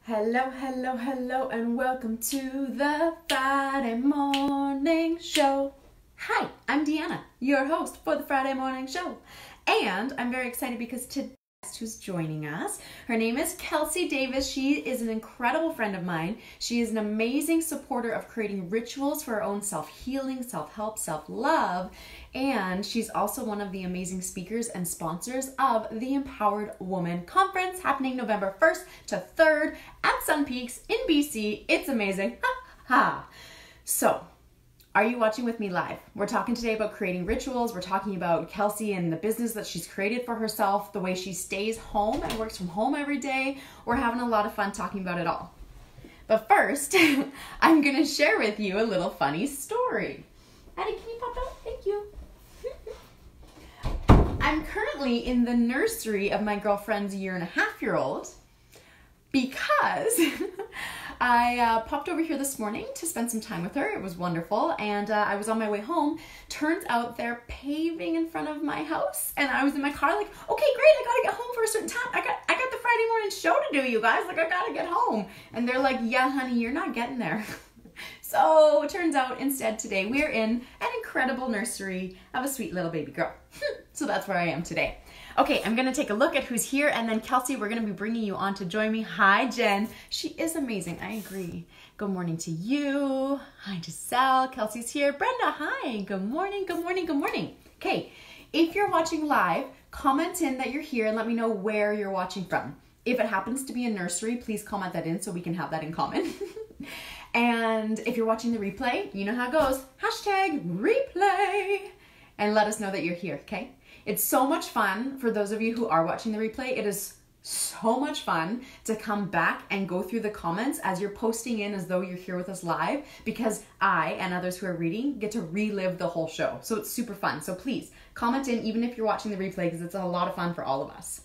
Hello, hello, hello, and welcome to the Friday Morning Show. Hi, I'm Deanna, your host for the Friday Morning Show. And I'm very excited because today who's joining us. Her name is Kelsie Davis. She is an incredible friend of mine. She is an amazing supporter of creating rituals for her own self-healing, self-help, self-love. And she's also one of the amazing speakers and sponsors of the Empowered Woman Conference happening November 1st to 3rd at Sun Peaks in BC. It's amazing. Ha ha. So, are you watching with me live? We're talking today about creating rituals. We're talking about Kelsie and the business that she's created for herself, the way she stays home and works from home every day. We're having a lot of fun talking about it all. But first, I'm going to share with you a little funny story. Addie, can you pop out? Thank you. I'm currently in the nursery of my girlfriend's 1.5-year-old because I popped over here this morning to spend some time with her. It was wonderful, and I was on my way home. Turns out they're paving in front of my house, and I was in my car like, okay, great, I gotta get home for a certain time. I got the Friday morning show to do, you guys. Like, I gotta get home. And they're like, yeah, honey, you're not getting there. So it turns out instead today we're in an incredible nursery of a sweet little baby girl. So that's where I am today. Okay, I'm gonna take a look at who's here, and then Kelsie, we're gonna be bringing you on to join me. Hi, Jen. She is amazing, I agree. Good morning to you. Hi, Giselle. Kelsie's here. Brenda, hi. Good morning, good morning, good morning. Okay, if you're watching live, comment in that you're here and let me know where you're watching from. If it happens to be a nursery, please comment that in so we can have that in common. And if you're watching the replay, you know how it goes. #replay. And let us know that you're here, okay? It's so much fun for those of you who are watching the replay. It is so much fun to come back and go through the comments as you're posting in as though you're here with us live, because I and others who are reading get to relive the whole show. So it's super fun. So please comment in even if you're watching the replay, because it's a lot of fun for all of us.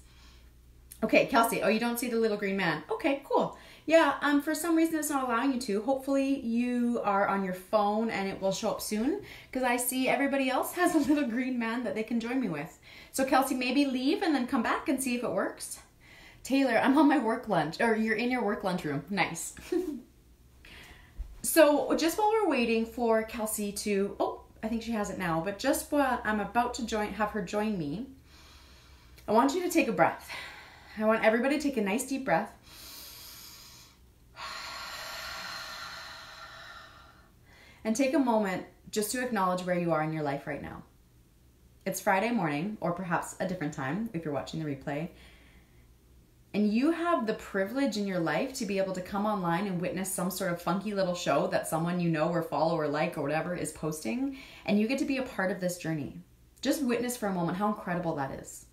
Okay, Kelsie, oh, you don't see the little green man. Okay, cool. Yeah, for some reason it's not allowing you to. Hopefully you are on your phone and it will show up soon, because I see everybody else has a little green man that they can join me with. So Kelsie, maybe leave and then come back and see if it works. Taylor, I'm on my work lunch, or you're in your work lunchroom. Nice. So just while we're waiting for Kelsie to, oh, I think she has it now, but just while I'm about to have her join me, I want you to take a breath. I want everybody to take a nice deep breath. And take a moment just to acknowledge where you are in your life right now. It's Friday morning, or perhaps a different time if you're watching the replay. And you have the privilege in your life to be able to come online and witness some sort of funky little show that someone you know or follow or like or whatever is posting. And you get to be a part of this journey. Just witness for a moment how incredible that is.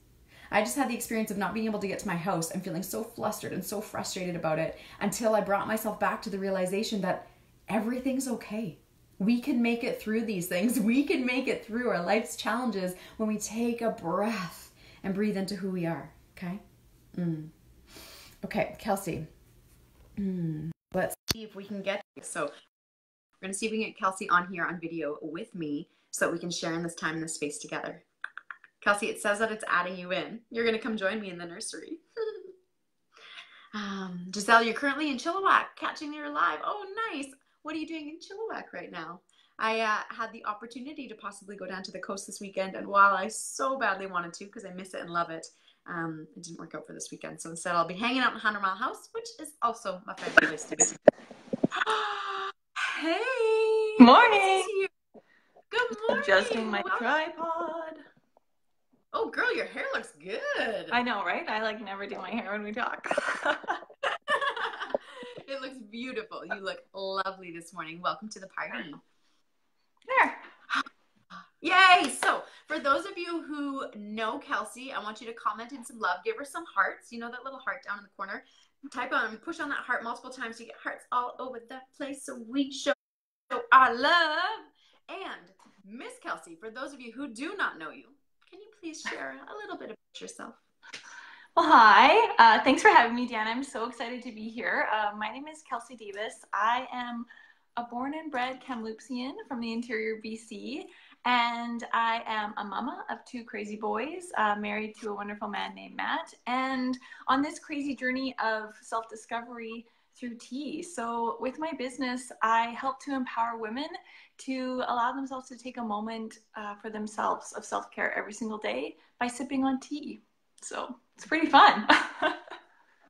I just had the experience of not being able to get to my house and feeling so flustered and so frustrated about it until I brought myself back to the realization that everything's okay. We can make it through these things. We can make it through our life's challenges when we take a breath and breathe into who we are, okay? Okay, Kelsie. Let's see if we can get, so we're gonna see if we can get Kelsie on here on video with me so that we can share in this time and this space together. Kelsie, it says that it's adding you in. You're gonna come join me in the nursery. Giselle, you're currently in Chilliwack, catching your live. Oh, nice. What are you doing in Chilliwack right now? I had the opportunity to possibly go down to the coast this weekend, and while I so badly wanted to, because I miss it and love it, it didn't work out for this weekend. So instead I'll be hanging out in 100 Mile House, which is also my favorite place to be. Hey! Morning! Good morning! Adjusting my tripod. Oh girl, your hair looks good. I know, right? I like never do my hair when we talk. It looks beautiful. You look lovely this morning. Welcome to the party. There. Yay! So, for those of you who know Kelsie, I want you to comment in some love. Give her some hearts. You know that little heart down in the corner? Type on, push on that heart multiple times so you get hearts all over the place so we show our love. And Miss Kelsie, for those of you who do not know you, can you please share a little bit about yourself? Well, hi. Thanks for having me, Dan. I'm so excited to be here. My name is Kelsie Davis. I am a born and bred Kamloopsian from the interior BC, And I am a mama of two crazy boys, married to a wonderful man named Matt, and on this crazy journey of self-discovery through tea. So with my business, I help to empower women to allow themselves to take a moment for themselves of self-care every single day by sipping on tea. So it's pretty fun.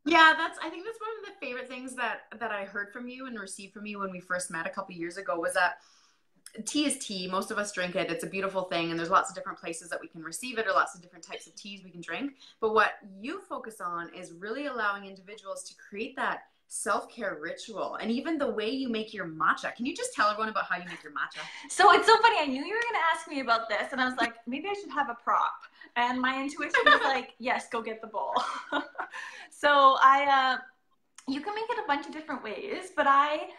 Yeah, I think that's one of the favorite things that I heard from you and received from you when we first met a couple years ago was that tea is tea. Most of us drink it. It's a beautiful thing, and there's lots of different places that we can receive it or lots of different types of teas we can drink. But what you focus on is really allowing individuals to create that self-care ritual, and even the way you make your matcha. Can you just tell everyone about how you make your matcha? So it's so funny. I knew you were going to ask me about this, and I was like, maybe I should have a prop. And my intuition was like, yes, go get the bowl. So you can make it a bunch of different ways, but I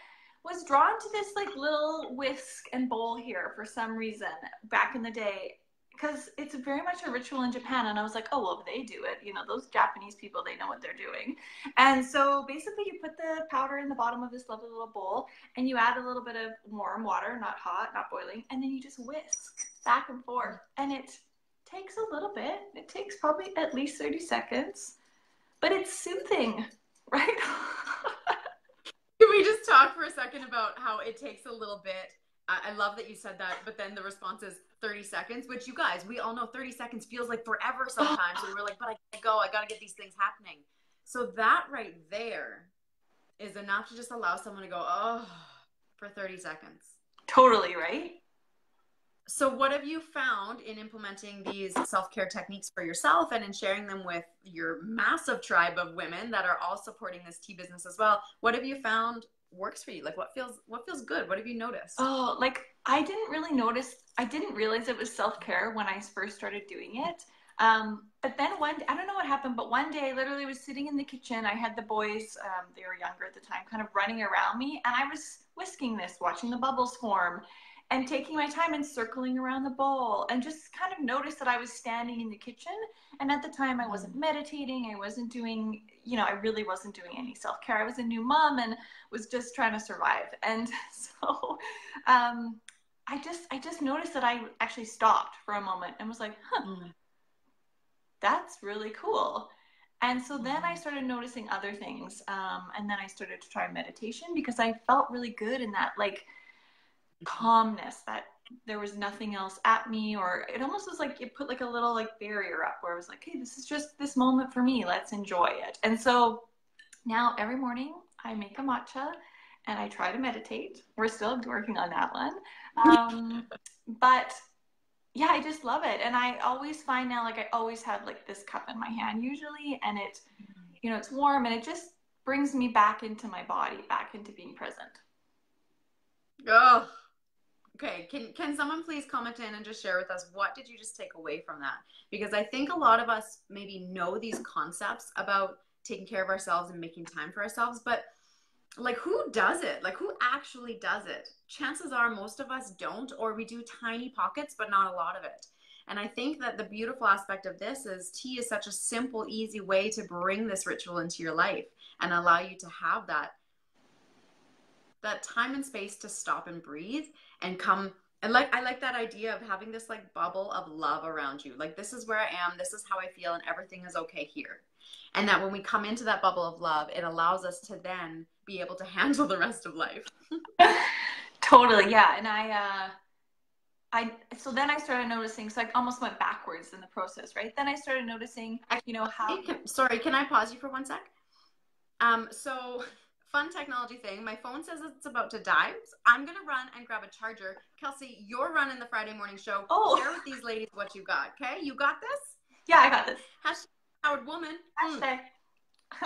was drawn to this like little whisk and bowl here for some reason back in the day, because it's very much a ritual in Japan. And I was like, oh, well, if they do it, you know, those Japanese people, they know what they're doing. And so basically you put the powder in the bottom of this lovely little bowl and you add a little bit of warm water, not hot, not boiling, and then you just whisk back and forth. And it takes a little bit. It takes probably at least 30 seconds, but it's soothing, right? Can we just talk for a second about how it takes a little bit? I love that you said that, but then the response is 30 seconds, which you guys, we all know 30 seconds feels like forever sometimes. And we're like, but I gotta go. I gotta get these things happening. So that right there is enough to just allow someone to go, oh, for 30 seconds. Totally, right? So what have you found in implementing these self-care techniques for yourself and in sharing them with your massive tribe of women that are all supporting this tea business as well? What have you found works for you? Like what feels good? What have you noticed? Oh, like I didn't realize it was self-care when I first started doing it. But then I don't know what happened, but one day I literally was sitting in the kitchen. I had the boys, they were younger at the time, kind of running around me. And I was whisking this, watching the bubbles form and taking my time and circling around the bowl and just kind of noticed that I was standing in the kitchen. And at the time I wasn't meditating. I wasn't doing, I really wasn't doing any self-care. I was a new mom and was just trying to survive. And so, I just noticed that I actually stopped for a moment and was like, that's really cool. And so then I started noticing other things. And then I started to try meditation because I felt really good in that like calmness, that there was nothing else at me, or it almost was like it put like a little like barrier up where I was like, hey, this is just this moment for me. Let's enjoy it. And so now every morning I make a matcha and I try to meditate. We're still working on that one. But yeah, I just love it. And I always find now, like I always have like this cup in my hand usually, and it, it's warm and it just brings me back into my body, back into being present. Oh, okay. Can someone please comment in and just share with us, what did you just take away from that? Because I think a lot of us maybe know these concepts about taking care of ourselves and making time for ourselves, but like who does it? Like who actually does it? Chances are most of us don't, or we do tiny pockets, but not a lot of it. And I think that the beautiful aspect of this is tea is such a simple, easy way to bring this ritual into your life and allow you to have that time and space to stop and breathe and come. And like, I like that idea of having this like bubble of love around you. Like, this is where I am. This is how I feel. And everything is okay here. And that when we come into that bubble of love, it allows us to then be able to handle the rest of life. Totally. Yeah. And so then I started noticing, so I almost went backwards in the process, right? Then I started noticing, how. Sorry, can I pause you for one sec? So fun technology thing. My phone says it's about to die. So I'm going to run and grab a charger. Kelsie, you're running the Friday morning show. Oh. Share with these ladies what you got. Okay. You got this? Yeah, I got this. #empowered woman. I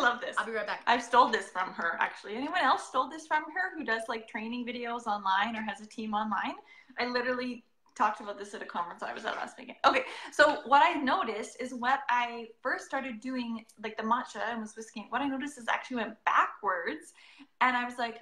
love this. I'll be right back. I've stole this from her, actually. Anyone else stole this from her who does like training videos online or has a team online? I literally talked about this at a conference I was at last weekend. Okay, so what I noticed is what I first started doing, like the matcha and was whisking, what I noticed is actually went backwards. And I was like,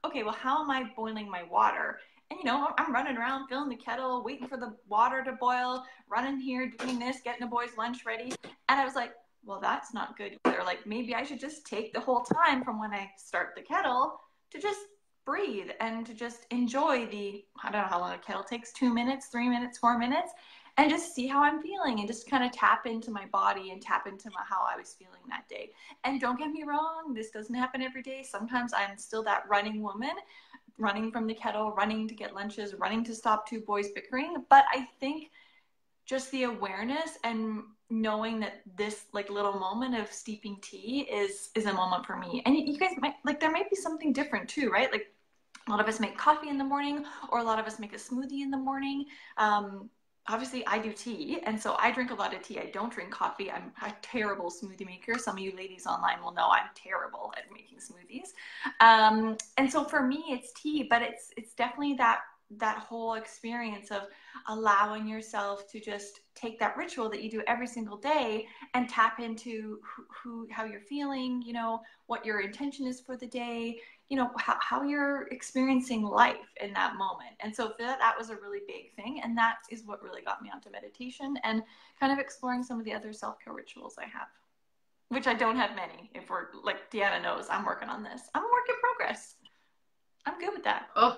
okay, well, how am I boiling my water? And I'm running around, filling the kettle, waiting for the water to boil, running here, doing this, getting the boys' lunch ready. And I was like, well, that's not good either. Like, maybe I should just take the whole time from when I start the kettle to just breathe and to just enjoy I don't know how long a kettle takes, 2 minutes, 3 minutes, 4 minutes, and just see how I'm feeling and just kind of tap into my body and tap into how I was feeling that day. And don't get me wrong, this doesn't happen every day. Sometimes I'm still that running woman, running from the kettle, running to get lunches, running to stop two boys bickering. But I think just the awareness and knowing that this like little moment of steeping tea is a moment for me. And you guys might, like, there might be something different too, right? Like a lot of us make coffee in the morning, or a lot of us make a smoothie in the morning. Obviously I do tea, and so I drink a lot of tea. I don't drink coffee. I'm a terrible smoothie maker. Some of you ladies online will know I'm terrible at making smoothies. And so for me, it's tea, but it's definitely that whole experience of allowing yourself to just take that ritual that you do every single day and tap into how you're feeling, you know, what your intention is for the day, you know, how you're experiencing life in that moment. And so that was a really big thing. And that is what really got me onto meditation and kind of exploring some of the other self-care rituals I have, which I don't have many. If we're like, Deanna knows, I'm working on this. I'm a work in progress. I'm good with that. Oh,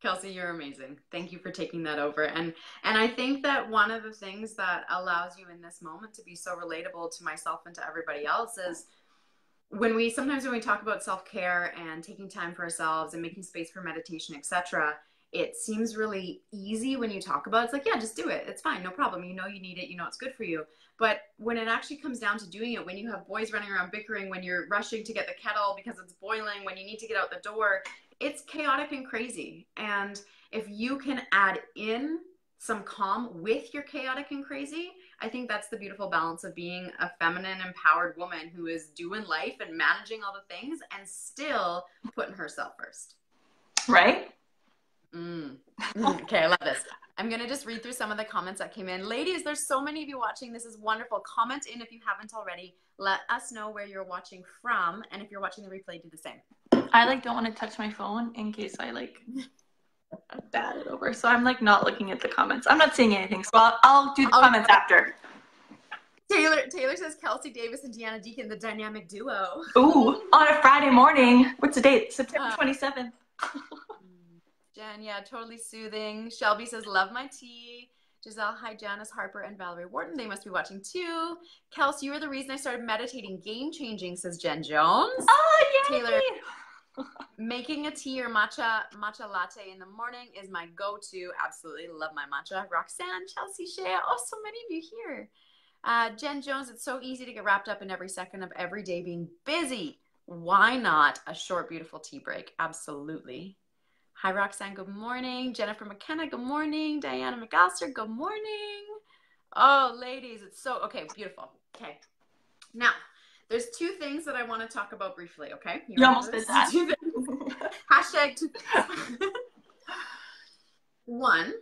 Kelsie, you're amazing. Thank you for taking that over. And I think that one of the things that allows you in this moment to be so relatable to myself and to everybody else is when we talk about self-care and taking time for ourselves and making space for meditation, etc., it seems really easy when you talk about it. It's like, yeah, just do it. It's fine. No problem. You know you need it. You know it's good for you. But when it actually comes down to doing it, when you have boys running around bickering, when you're rushing to get the kettle because it's boiling, when you need to get out the door, it's chaotic and crazy. And if you can add in some calm with your chaotic and crazy, I think that's the beautiful balance of being a feminine, empowered woman who is doing life and managing all the things and still putting herself first. Right? Okay, I love this. I'm going to just read through some of the comments that came in. Ladies, there's so many of you watching. This is wonderful. Comment in if you haven't already. Let us know where you're watching from. And if you're watching the replay, do the same. I don't want to touch my phone in case I bat it over. So I'm not looking at the comments. I'm not seeing anything. So I'll do the comments after. Taylor says Kelsie Davis and Deanna Deacon, the dynamic duo. Ooh, on a Friday morning. What's the date? September 27th. Jen, yeah, totally soothing. Shelby says, love my tea. Giselle, hi, Janice, Harper, and Valerie Wharton. They must be watching too. Kelsie, you were the reason I started meditating. Game changing, says Jen Jones. Oh, yay! Taylor, making a tea or matcha latte in the morning is my go-to. Absolutely love my matcha. Roxanne, Chelsea, Shea, oh, so many of you here. Jen Jones, it's so easy to get wrapped up in every second of every day being busy. Why not a short, beautiful tea break? Absolutely. Hi, Roxanne. Good morning. Jennifer McKenna. Good morning. Diana McAllister. Good morning. Oh, ladies, it's so, okay, beautiful. Okay. Now, there's two things that I want to talk about briefly, okay? You almost did that. Hashtag two things. One,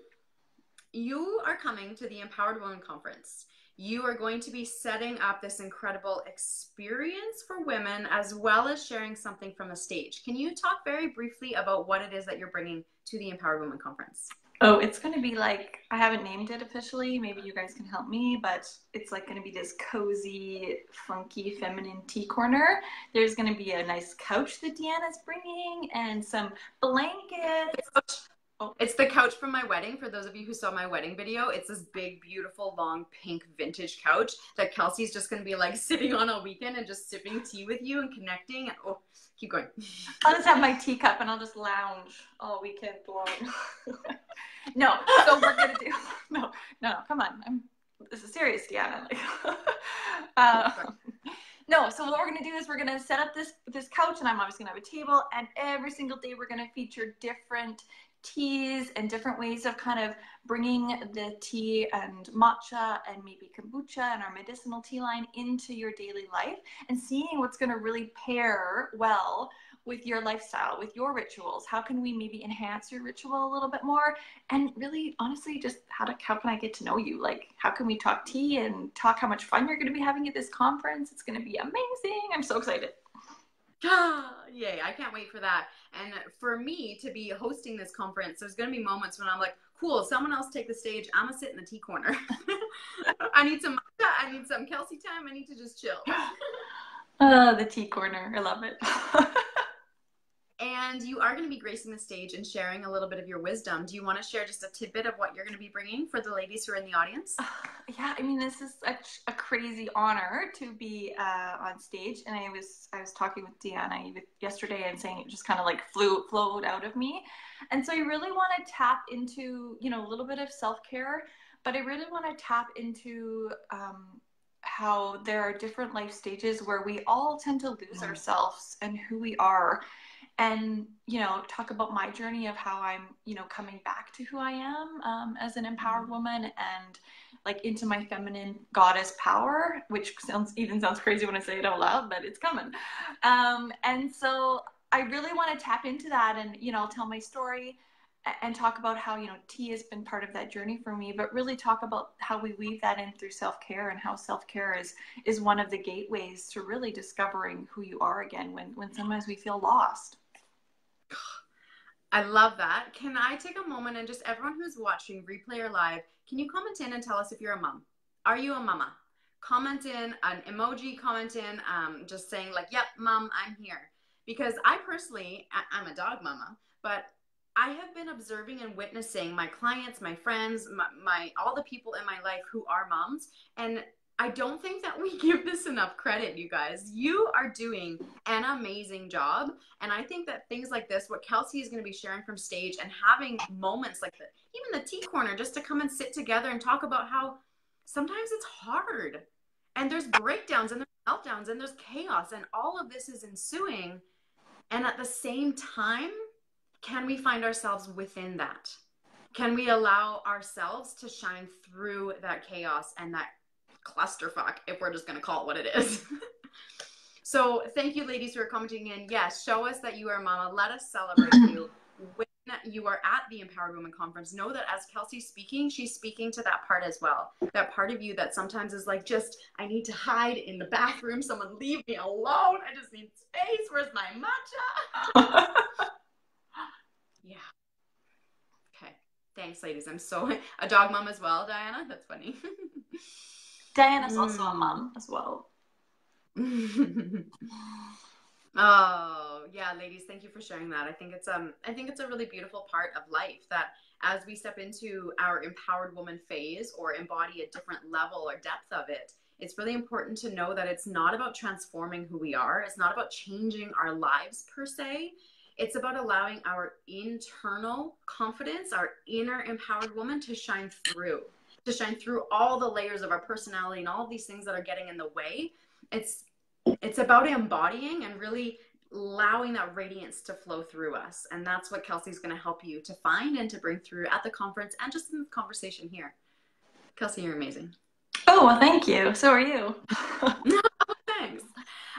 you are coming to the Empowered Women Conference. You are going to be setting up this incredible experience for women as well as sharing something from the stage. Can you talk very briefly about what it is that you're bringing to the Empowered Women Conference? Oh, it's going to be I haven't named it officially. Maybe you guys can help me, but it's going to be this cozy, funky, feminine tea corner. There's going to be a nice couch that Deanna's bringing and some blankets. Oh, it's the couch from my wedding. For those of you who saw my wedding video, it's this big, beautiful, long, pink vintage couch that Kelsie's just going to be sitting on all weekend and just sipping tea with you and connecting. And oh, keep going. I'll just have my teacup and I'll just lounge all weekend long. No, so we're going to do, no, come on. This is serious, Deanna. No, so what we're going to do is we're going to set up this couch, and I'm obviously going to have a table, and every single day we're going to feature different teas and different ways of kind of bringing the tea and matcha and maybe kombucha and our medicinal tea line into your daily life and seeing what's going to really pair well with your lifestyle, with your rituals. How can we maybe enhance your ritual a little bit more? And really, honestly, just how can I get to know you? How can we talk tea and talk how much fun you're going to be having at this conference? It's going to be amazing. I'm so excited. Yay, I can't wait for that. And for me to be hosting this conference, there's going to be moments when I'm like, cool, someone else take the stage. I'm going to sit in the tea corner. I need some matcha. I need some Kelsie time. I need to just chill. The tea corner. I love it. And you are going to be gracing the stage and sharing a little bit of your wisdom. Do you want to share just a tidbit of what you're going to be bringing for the ladies who are in the audience? Yeah, I mean, this is such a crazy honor to be on stage. And I was talking with Deanna yesterday and saying it just kind of like flowed out of me. And so I really want to tap into, you know, a little bit of self-care, but I really want to tap into how there are different life stages where we all tend to lose ourselves and who we are. And, you know, talk about my journey of how I'm, you know, coming back to who I am as an empowered woman and like into my feminine goddess power, which sounds crazy when I say it out loud, but it's coming. And so I really want to tap into that and, you know, I'll tell my story and talk about how, you know, tea has been part of that journey for me, but really talk about how we weave that in through self-care and how self-care is one of the gateways to really discovering who you are again when sometimes we feel lost. I love that. Can I take a moment and just everyone who's watching replay or live, can you comment in and tell us if you're a mom? Are you a mama? Comment in an emoji, comment in just saying like, yep, mom, I'm here. Because I personally, I'm a dog mama, but I have been observing and witnessing my clients, my friends, all the people in my life who are moms. And I don't think that we give this enough credit, you guys. You are doing an amazing job. And I think that things like this, what Kelsie is going to be sharing from stage and having moments like that, even the tea corner, just to come and sit together and talk about how sometimes it's hard. And there's breakdowns and there's meltdowns and there's chaos and all of this is ensuing. And at the same time, can we find ourselves within that? Can we allow ourselves to shine through that chaos and that clusterfuck, if we're just going to call it what it is? So thank you, ladies who are commenting in. Yes, show us that you are a mama. Let us celebrate you. When you are at the Empowered Women Conference, know that as Kelsie's speaking, she's speaking to that part as well. That part of you that sometimes is like, just, I need to hide in the bathroom. Someone leave me alone. I just need space. Where's my matcha? Yeah. Okay. Thanks, ladies. I'm so a dog mom as well, Diana. That's funny. Diana's also a mom as well. Oh, yeah, ladies, thank you for sharing that. I think it's a really beautiful part of life that as we step into our empowered woman phase or embody a different level or depth of it, it's really important to know that it's not about transforming who we are. It's not about changing our lives per se. It's about allowing our internal confidence, our inner empowered woman to shine through all the layers of our personality and all of these things that are getting in the way. It's about embodying and really allowing that radiance to flow through us. And that's what Kelsie's going to help you to find and to bring through at the conference and just in the conversation here. Kelsie, you're amazing. Oh, well, thank you. So are you. Thanks.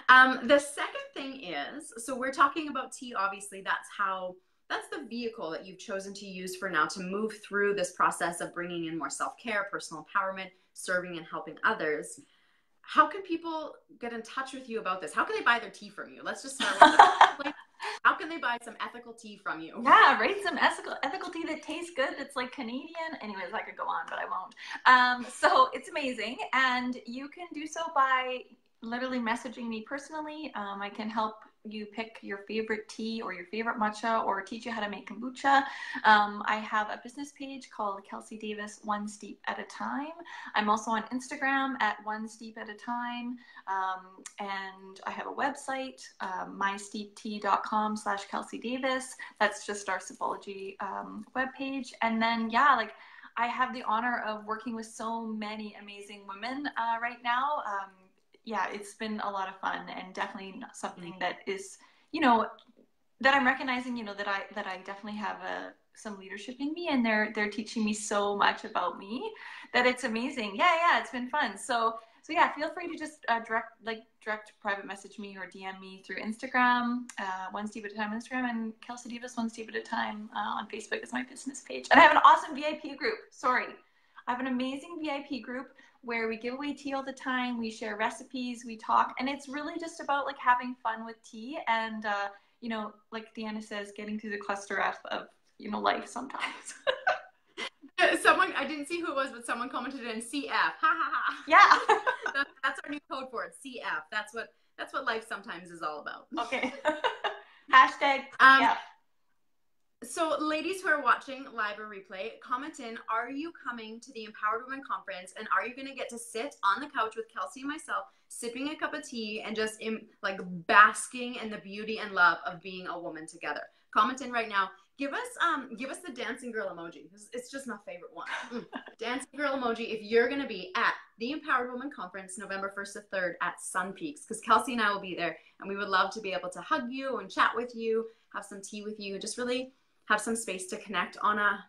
The second thing is, so we're talking about tea, obviously, that's the vehicle that you've chosen to use for now to move through this process of bringing in more self-care, personal empowerment, serving and helping others. How can people get in touch with you about this? How can they buy their tea from you? Let's just start with that. How can they buy some ethical tea from you? Yeah, right. Some ethical tea that tastes good. That's like Canadian. Anyways, I could go on, but I won't. So it's amazing. And you can do so by literally messaging me personally. I can help you pick your favorite tea or your favorite matcha or teach you how to make kombucha. I have a business page called Kelsie Davis, One Steep at a Time. I'm also on Instagram at One Steep at a Time. And I have a website, mysteeptea.com/Kelsie Davis. That's just our Symbology webpage. And then, yeah, like I have the honor of working with so many amazing women right now. Yeah, it's been a lot of fun and definitely something that is, you know, that I'm recognizing, you know, that I definitely have some leadership in me, and they're teaching me so much about me that it's amazing. Yeah, it's been fun. So yeah, feel free to just direct private message me or DM me through Instagram, One Step at a Time on Instagram, and Kelsie Davis, One Step at a Time on Facebook is my business page. And I have an awesome VIP group. I have an amazing VIP group where we give away tea all the time. We share recipes, we talk, and it's really just about like having fun with tea and, you know, like Deanna says, getting through the cluster F of, you know, life sometimes. Someone, I didn't see who it was, but someone commented in CF. Ha ha ha. Yeah. That's our new code for it. CF. That's what life sometimes is all about. Okay. Hashtag, Um, yeah. So, ladies who are watching live or replay, comment in, are you coming to the Empowered Women Conference, and are you going to get to sit on the couch with Kelsie and myself, sipping a cup of tea and just like basking in the beauty and love of being a woman together? Comment in right now. Give us the dancing girl emoji. It's just my favorite one. Dancing girl emoji if you're going to be at the Empowered Women Conference November 1st to 3rd at Sun Peaks, because Kelsie and I will be there, and we would love to be able to hug you and chat with you, have some tea with you, just really have some space to connect on a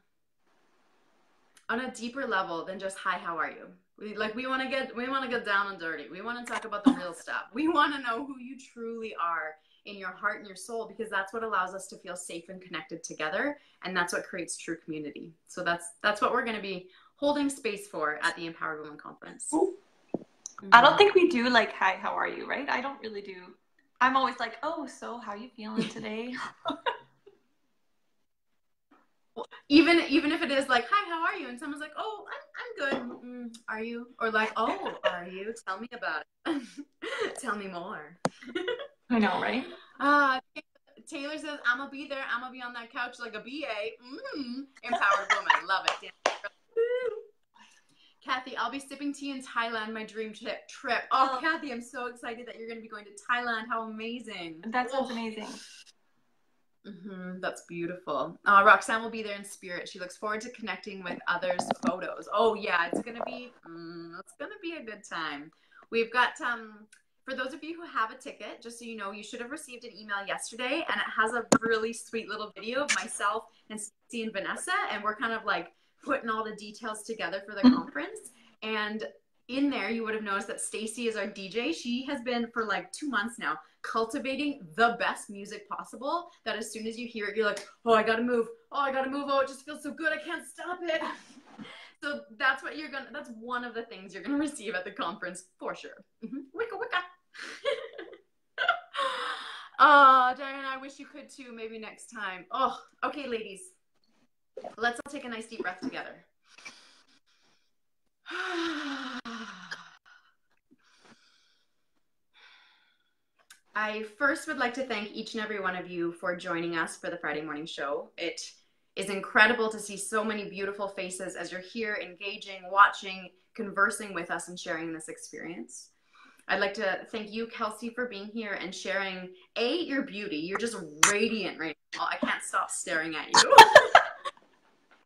deeper level than just hi, how are you? We want to get down and dirty. We want to talk about the real stuff. We want to know who you truly are in your heart and your soul, because that's what allows us to feel safe and connected together, and that's what creates true community. So that's what we're going to be holding space for at the Empowered Women Conference. I don't think we do like hi, how are you, right? I don't really do. I'm always like, oh, so how are you feeling today? Even if it is like, hi, how are you? And someone's like, oh, I'm good. Are you? Or like, oh, are you? Tell me about it. Tell me more. I know, right? Taylor says, I'm going to be there. I'm going to be on that couch like a BA. Empowered woman. Love it. Kathy, I'll be sipping tea in Thailand, my dream trip. Oh, Kathy, I'm so excited that you're going to be going to Thailand. How amazing. That sounds amazing. That's beautiful. Roxanne will be there in spirit. She looks forward to connecting with others' photos. Oh yeah, it's gonna be a good time. We've got for those of you who have a ticket, just so you know, you should have received an email yesterday, and it has a really sweet little video of myself and Stacey and Vanessa, and we're kind of like putting all the details together for the conference. And in there, you would have noticed that Stacey is our DJ. She has been for like 2 months now cultivating the best music possible, that as soon as you hear it, you're like, oh, I gotta move. Oh, it just feels so good. I can't stop it. So that's what that's one of the things you're gonna receive at the conference for sure. Wicca wicca. Oh, Diane, I wish you could too, maybe next time. Oh, okay, ladies. Let's all take a nice deep breath together. I first would like to thank each and every one of you for joining us for the Friday morning show. It is incredible to see so many beautiful faces as you're here engaging, watching, conversing with us and sharing this experience. I'd like to thank you, Kelsie, for being here and sharing, your beauty. You're just radiant right now. I can't stop staring at you.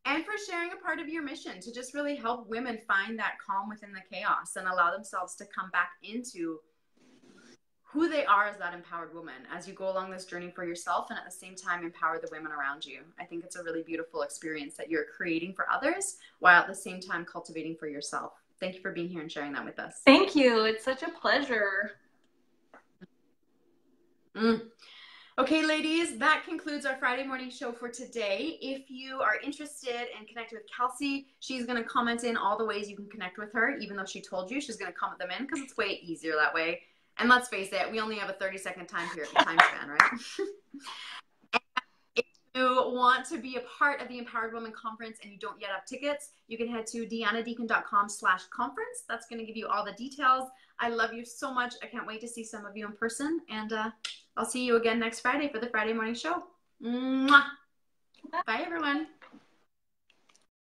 And for sharing a part of your mission to just really help women find that calm within the chaos and allow themselves to come back into who they are as that empowered woman as you go along this journey for yourself, and at the same time empower the women around you. I think it's a really beautiful experience that you're creating for others while at the same time cultivating for yourself. Thank you for being here and sharing that with us. Thank you. It's such a pleasure. Okay, ladies, that concludes our Friday morning show for today. If you are interested in connecting with Kelsie, she's going to comment in all the ways you can connect with her, even though she told you she's going to comment them in because it's way easier that way. And let's face it, we only have a 30-second time span, right? And if you want to be a part of the Empowered Women Conference and you don't yet have tickets, you can head to deannadeacon.com/conference. That's going to give you all the details. I love you so much. I can't wait to see some of you in person. And I'll see you again next Friday for the Friday morning show. Mwah! Bye, everyone.